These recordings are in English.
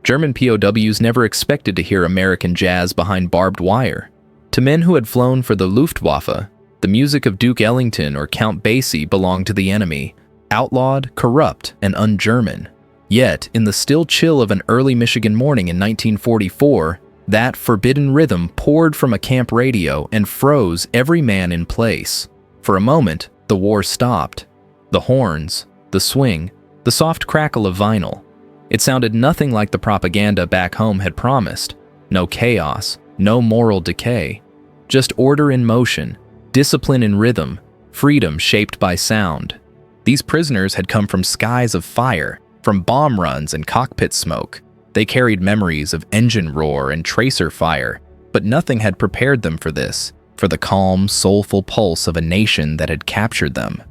German POWs never expected to hear American jazz behind barbed wire. To men who had flown for the Luftwaffe, the music of Duke Ellington or Count Basie belonged to the enemy, outlawed, corrupt, and un-German. Yet, in the still chill of an early Michigan morning in 1944, that forbidden rhythm poured from a camp radio and froze every man in place. For a moment, the war stopped. The horns, the swing, the soft crackle of vinyl. It sounded nothing like the propaganda back home had promised. No chaos, no moral decay. Just order in motion, discipline in rhythm, freedom shaped by sound. These prisoners had come from skies of fire, from bomb runs and cockpit smoke. They carried memories of engine roar and tracer fire, but nothing had prepared them for this, for the calm, soulful pulse of a nation that had captured them.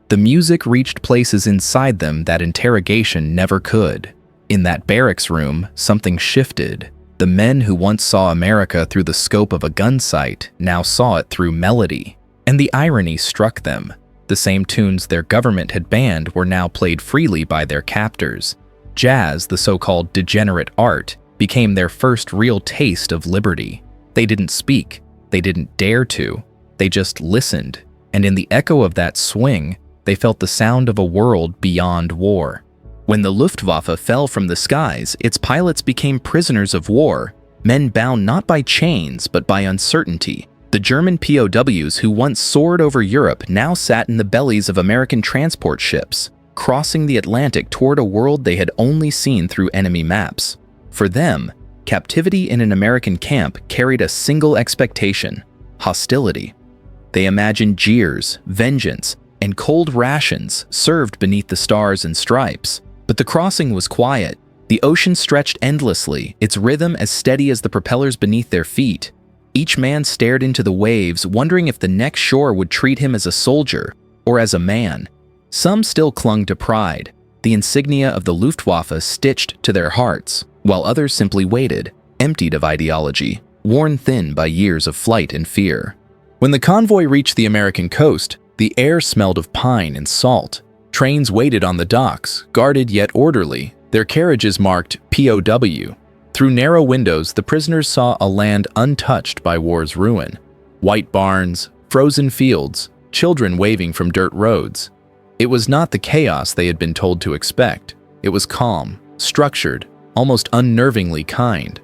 The music reached places inside them that interrogation never could. In that barracks room, something shifted. The men who once saw America through the scope of a gun sight now saw it through melody. And the irony struck them. The same tunes their government had banned were now played freely by their captors. Jazz, the so-called degenerate art, became their first real taste of liberty. They didn't speak. They didn't dare to. They just listened. And in the echo of that swing, they felt the sound of a world beyond war. When the Luftwaffe fell from the skies, its pilots became prisoners of war, men bound not by chains but by uncertainty. The German POWs who once soared over Europe now sat in the bellies of American transport ships, crossing the Atlantic toward a world they had only seen through enemy maps. For them, captivity in an American camp carried a single expectation: hostility. They imagined jeers, vengeance, and cold rations served beneath the stars and stripes. But the crossing was quiet. The ocean stretched endlessly, its rhythm as steady as the propellers beneath their feet. Each man stared into the waves, wondering if the next shore would treat him as a soldier or as a man. Some still clung to pride, the insignia of the Luftwaffe stitched to their hearts, while others simply waited, emptied of ideology, worn thin by years of flight and fear. When the convoy reached the American coast, the air smelled of pine and salt. Trains waited on the docks, guarded yet orderly, their carriages marked POW. Through narrow windows, the prisoners saw a land untouched by war's ruin. White barns, frozen fields, children waving from dirt roads. It was not the chaos they had been told to expect. It was calm, structured, almost unnervingly kind.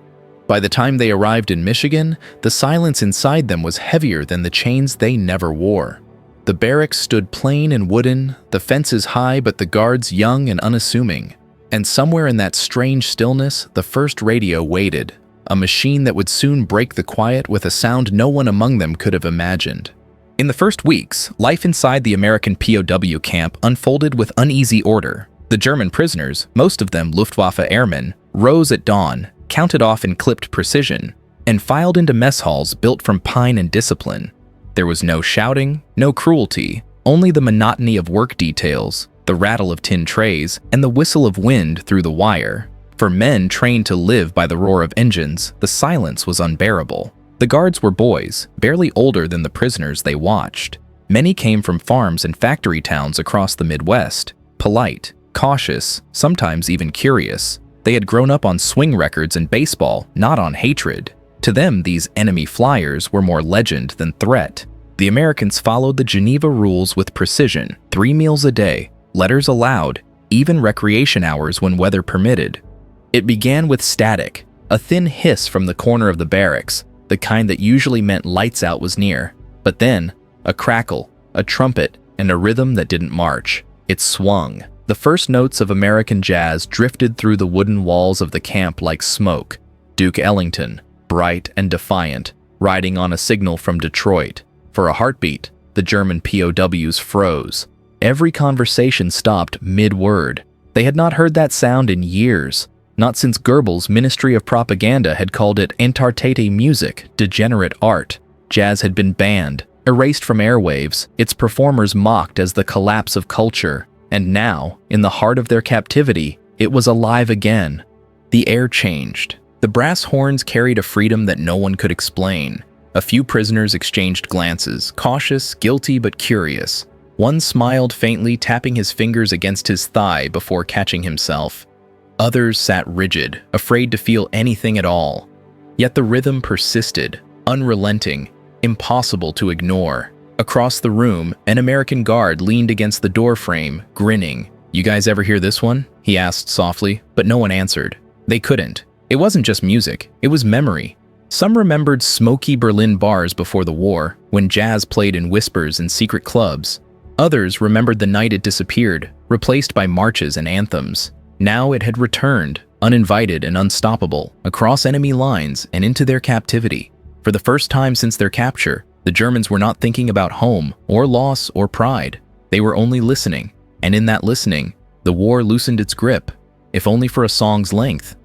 By the time they arrived in Michigan, the silence inside them was heavier than the chains they never wore. The barracks stood plain and wooden, the fences high but the guards young and unassuming. And somewhere in that strange stillness, the first radio waited, a machine that would soon break the quiet with a sound no one among them could have imagined. In the first weeks, life inside the American POW camp unfolded with uneasy order. The German prisoners, most of them Luftwaffe airmen, rose at dawn, counted off in clipped precision, and filed into mess halls built from pine and discipline. There was no shouting, no cruelty, only the monotony of work details, the rattle of tin trays, and the whistle of wind through the wire. For men trained to live by the roar of engines, the silence was unbearable. The guards were boys, barely older than the prisoners they watched. Many came from farms and factory towns across the Midwest, polite, cautious, sometimes even curious. They had grown up on swing records and baseball, not on hatred. To them, these enemy flyers were more legend than threat. The Americans followed the Geneva rules with precision: 3 meals a day, letters allowed, even recreation hours when weather permitted. It began with static, a thin hiss from the corner of the barracks, the kind that usually meant lights out was near. But then, a crackle, a trumpet, and a rhythm that didn't march. It swung. The first notes of American jazz drifted through the wooden walls of the camp like smoke. Duke Ellington, bright and defiant, riding on a signal from Detroit. For a heartbeat, the German POWs froze. Every conversation stopped mid-word. They had not heard that sound in years, not since Goebbels' Ministry of Propaganda had called it entartete music, degenerate art. Jazz had been banned, erased from airwaves, its performers mocked as the collapse of culture. And now, in the heart of their captivity, it was alive again. The air changed. The brass horns carried a freedom that no one could explain. A few prisoners exchanged glances, cautious, guilty, but curious. One smiled faintly, tapping his fingers against his thigh before catching himself. Others sat rigid, afraid to feel anything at all. Yet the rhythm persisted, unrelenting, impossible to ignore. Across the room, an American guard leaned against the doorframe, grinning. "You guys ever hear this one?" he asked softly, but no one answered. They couldn't. It wasn't just music, it was memory. Some remembered smoky Berlin bars before the war, when jazz played in whispers in secret clubs. Others remembered the night it disappeared, replaced by marches and anthems. Now it had returned, uninvited and unstoppable, across enemy lines and into their captivity. For the first time since their capture, the Germans were not thinking about home, or loss, or pride. They were only listening, and in that listening, the war loosened its grip, if only for a song's length.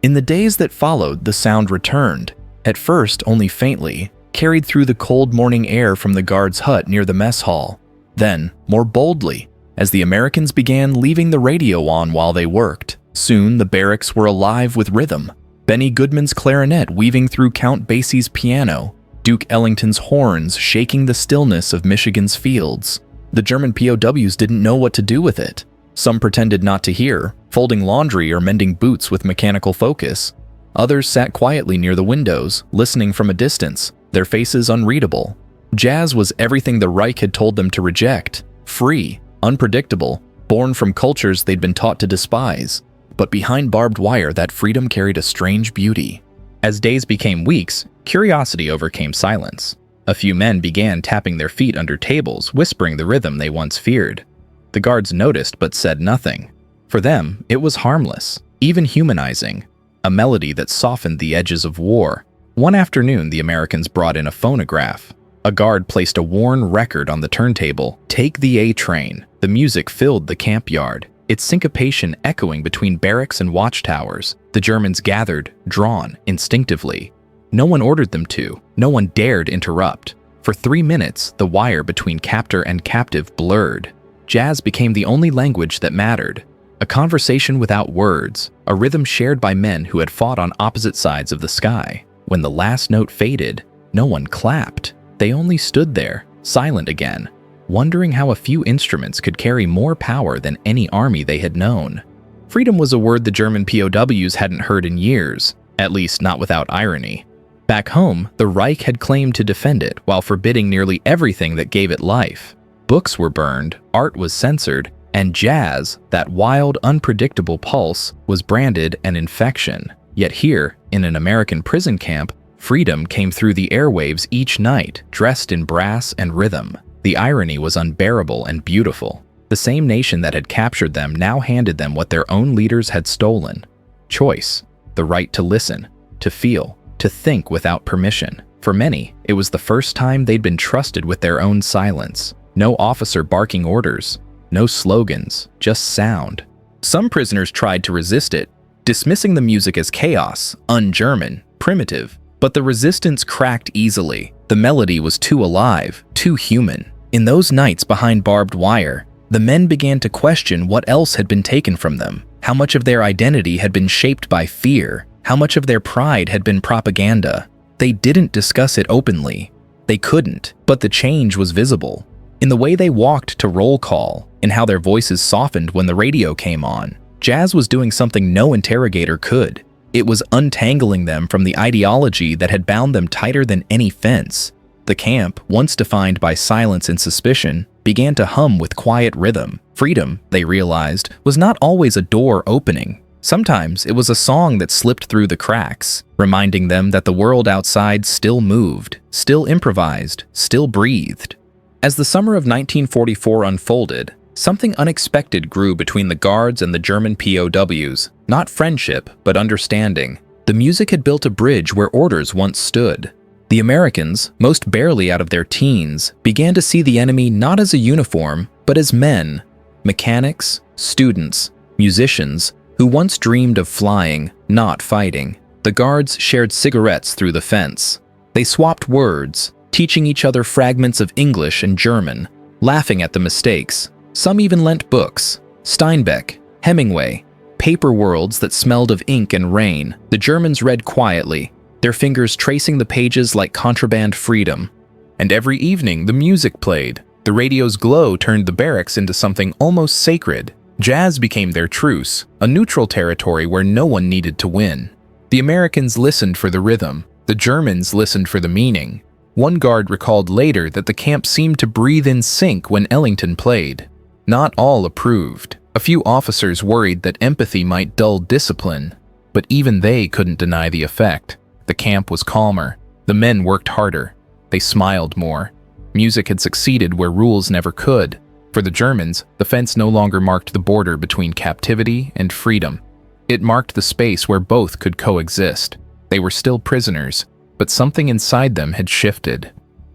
In the days that followed, the sound returned, at first only faintly, carried through the cold morning air from the guard's hut near the mess hall. Then, more boldly, as the Americans began leaving the radio on while they worked. Soon, the barracks were alive with rhythm. Benny Goodman's clarinet weaving through Count Basie's piano, Duke Ellington's horns shaking the stillness of Michigan's fields. The German POWs didn't know what to do with it. Some pretended not to hear, folding laundry or mending boots with mechanical focus. Others sat quietly near the windows, listening from a distance, their faces unreadable. Jazz was everything the Reich had told them to reject: free, unpredictable, born from cultures they'd been taught to despise. But behind barbed wire, that freedom carried a strange beauty. As days became weeks, curiosity overcame silence. A few men began tapping their feet under tables, whispering the rhythm they once feared. The guards noticed but said nothing. For them, it was harmless, even humanizing, a melody that softened the edges of war. One afternoon, the Americans brought in a phonograph. A guard placed a worn record on the turntable. "Take the A Train." The music filled the camp yard, its syncopation echoing between barracks and watchtowers. The Germans gathered, drawn, instinctively. No one ordered them to. No one dared interrupt. For 3 minutes, the wire between captor and captive blurred. Jazz became the only language that mattered. A conversation without words, a rhythm shared by men who had fought on opposite sides of the sky. When the last note faded, no one clapped. They only stood there, silent again, wondering how a few instruments could carry more power than any army they had known. Freedom was a word the German POWs hadn't heard in years, at least not without irony. Back home, the Reich had claimed to defend it while forbidding nearly everything that gave it life. Books were burned, art was censored, and jazz, that wild, unpredictable pulse, was branded an infection. Yet here, in an American prison camp, freedom came through the airwaves each night, dressed in brass and rhythm. The irony was unbearable and beautiful. The same nation that had captured them now handed them what their own leaders had stolen: choice, the right to listen, to feel, to think without permission. For many, it was the first time they'd been trusted with their own silence. No officer barking orders, no slogans, just sound. Some prisoners tried to resist it, dismissing the music as chaos, un-German, primitive. But the resistance cracked easily. The melody was too alive, too human. In those nights behind barbed wire, the men began to question what else had been taken from them. How much of their identity had been shaped by fear? How much of their pride had been propaganda? They didn't discuss it openly. They couldn't, but the change was visible. In the way they walked to roll call, in how their voices softened when the radio came on. Jazz was doing something no interrogator could. It was untangling them from the ideology that had bound them tighter than any fence. The camp, once defined by silence and suspicion, began to hum with quiet rhythm. Freedom, they realized, was not always a door opening. Sometimes it was a song that slipped through the cracks, reminding them that the world outside still moved, still improvised, still breathed. As the summer of 1944 unfolded, something unexpected grew between the guards and the German POWs. Not friendship, but understanding. The music had built a bridge where orders once stood. The Americans, most barely out of their teens, began to see the enemy not as a uniform, but as men. Mechanics, students, musicians, who once dreamed of flying, not fighting. The guards shared cigarettes through the fence. They swapped words, teaching each other fragments of English and German, laughing at the mistakes. Some even lent books: Steinbeck, Hemingway, paper worlds that smelled of ink and rain. The Germans read quietly, their fingers tracing the pages like contraband freedom. And every evening the music played. The radio's glow turned the barracks into something almost sacred. Jazz became their truce, a neutral territory where no one needed to win. The Americans listened for the rhythm, the Germans listened for the meaning. One guard recalled later that the camp seemed to breathe in sync when Ellington played. Not all approved. A few officers worried that empathy might dull discipline, but even they couldn't deny the effect. The camp was calmer. The men worked harder. They smiled more. Music had succeeded where rules never could. For the Germans, the fence no longer marked the border between captivity and freedom. It marked the space where both could coexist. They were still prisoners, but something inside them had shifted.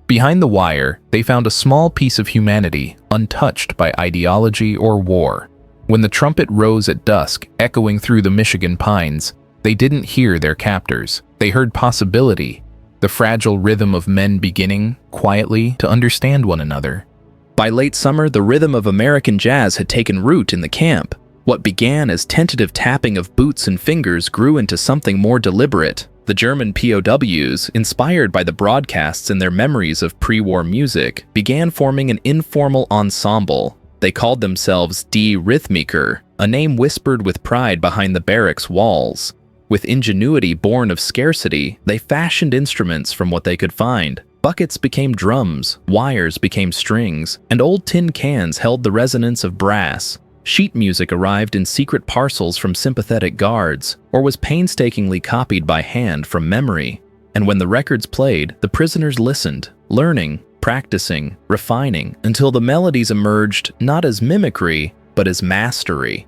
Behind the wire, they found a small piece of humanity, untouched by ideology or war. When the trumpet rose at dusk, echoing through the Michigan pines, they didn't hear their captors. They heard possibility, the fragile rhythm of men beginning, quietly, to understand one another. By late summer, the rhythm of American jazz had taken root in the camp. What began as tentative tapping of boots and fingers grew into something more deliberate. The German POWs, inspired by the broadcasts and their memories of pre-war music, began forming an informal ensemble. They called themselves Die Rhythmiker, a name whispered with pride behind the barracks walls. With ingenuity born of scarcity, they fashioned instruments from what they could find. Buckets became drums, wires became strings, and old tin cans held the resonance of brass. Sheet music arrived in secret parcels from sympathetic guards, or was painstakingly copied by hand from memory. And when the records played, the prisoners listened, learning, practicing, refining, until the melodies emerged not as mimicry, but as mastery.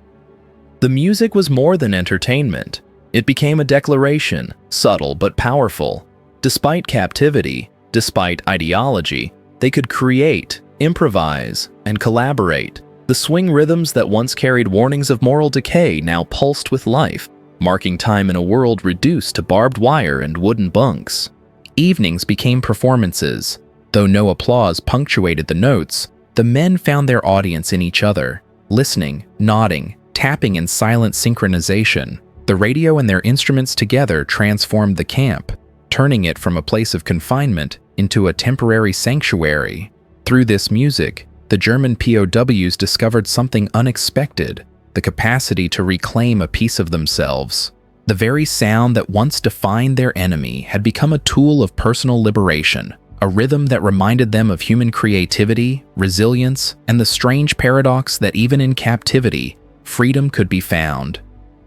The music was more than entertainment. It became a declaration, subtle but powerful. Despite captivity, despite ideology, they could create, improvise, and collaborate. The swing rhythms that once carried warnings of moral decay now pulsed with life, marking time in a world reduced to barbed wire and wooden bunks. Evenings became performances. Though no applause punctuated the notes, the men found their audience in each other, listening, nodding, tapping in silent synchronization. The radio and their instruments together transformed the camp, turning it from a place of confinement into a temporary sanctuary. Through this music, the German POWs discovered something unexpected, the capacity to reclaim a piece of themselves. The very sound that once defined their enemy had become a tool of personal liberation, a rhythm that reminded them of human creativity, resilience, and the strange paradox that even in captivity, freedom could be found.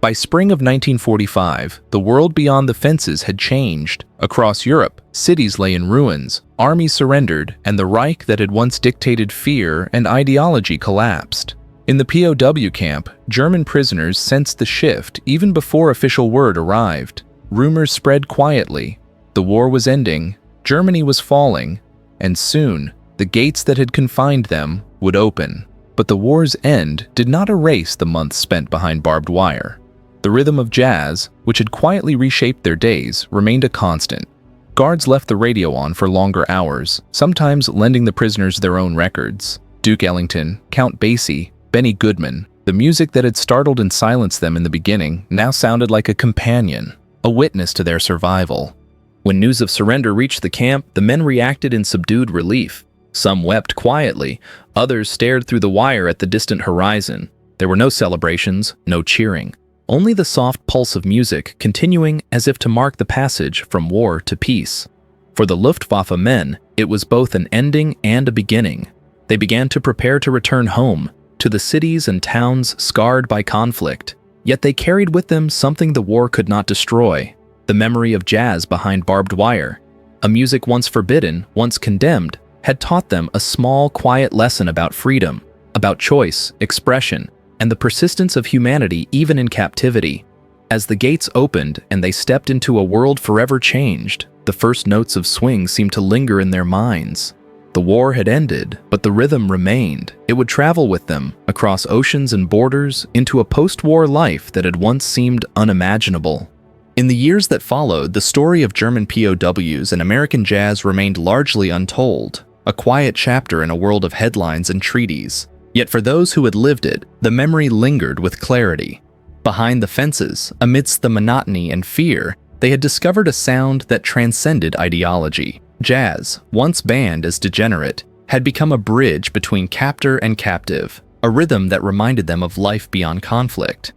By spring of 1945, the world beyond the fences had changed. Across Europe, cities lay in ruins, armies surrendered, and the Reich that had once dictated fear and ideology collapsed. In the POW camp, German prisoners sensed the shift even before official word arrived. Rumors spread quietly. The war was ending, Germany was falling, and soon, the gates that had confined them would open. But the war's end did not erase the months spent behind barbed wire. The rhythm of jazz, which had quietly reshaped their days, remained a constant. Guards left the radio on for longer hours, sometimes lending the prisoners their own records. Duke Ellington, Count Basie, Benny Goodman. The music that had startled and silenced them in the beginning now sounded like a companion, a witness to their survival. When news of surrender reached the camp, the men reacted in subdued relief. Some wept quietly, others stared through the wire at the distant horizon. There were no celebrations, no cheering. Only the soft pulse of music continuing as if to mark the passage from war to peace. For the Luftwaffe men, it was both an ending and a beginning. They began to prepare to return home, to the cities and towns scarred by conflict. Yet they carried with them something the war could not destroy, the memory of jazz behind barbed wire. A music once forbidden, once condemned, had taught them a small, quiet lesson about freedom, about choice, expression, and the persistence of humanity even in captivity. As the gates opened and they stepped into a world forever changed, the first notes of swing seemed to linger in their minds. The war had ended, but the rhythm remained. It would travel with them, across oceans and borders, into a post-war life that had once seemed unimaginable. In the years that followed, the story of German POWs and American jazz remained largely untold, a quiet chapter in a world of headlines and treaties. Yet for those who had lived it, the memory lingered with clarity. Behind the fences, amidst the monotony and fear, they had discovered a sound that transcended ideology. Jazz, once banned as degenerate, had become a bridge between captor and captive, a rhythm that reminded them of life beyond conflict.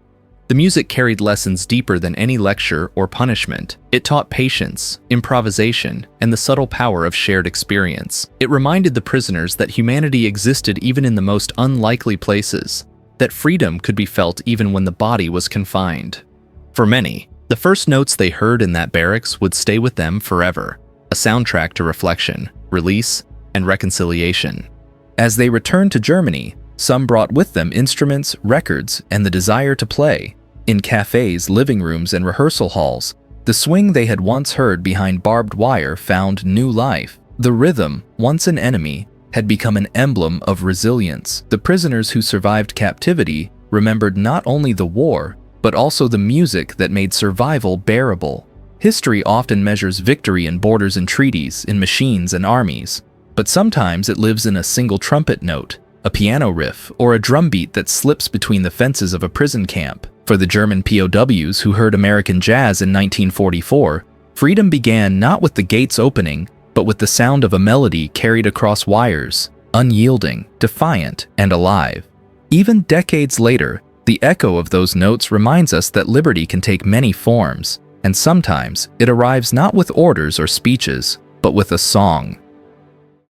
The music carried lessons deeper than any lecture or punishment. It taught patience, improvisation, and the subtle power of shared experience. It reminded the prisoners that humanity existed even in the most unlikely places, that freedom could be felt even when the body was confined. For many, the first notes they heard in that barracks would stay with them forever, a soundtrack to reflection, release, and reconciliation. As they returned to Germany, some brought with them instruments, records, and the desire to play. In cafes, living rooms, and rehearsal halls, the swing they had once heard behind barbed wire found new life. The rhythm, once an enemy, had become an emblem of resilience. The prisoners who survived captivity remembered not only the war, but also the music that made survival bearable. History often measures victory in borders and treaties, in machines and armies, but sometimes it lives in a single trumpet note, a piano riff, or a drum beat that slips between the fences of a prison camp. For the German POWs who heard American jazz in 1944, freedom began not with the gates opening, but with the sound of a melody carried across wires, unyielding, defiant, and alive. Even decades later, the echo of those notes reminds us that liberty can take many forms, and sometimes it arrives not with orders or speeches, but with a song.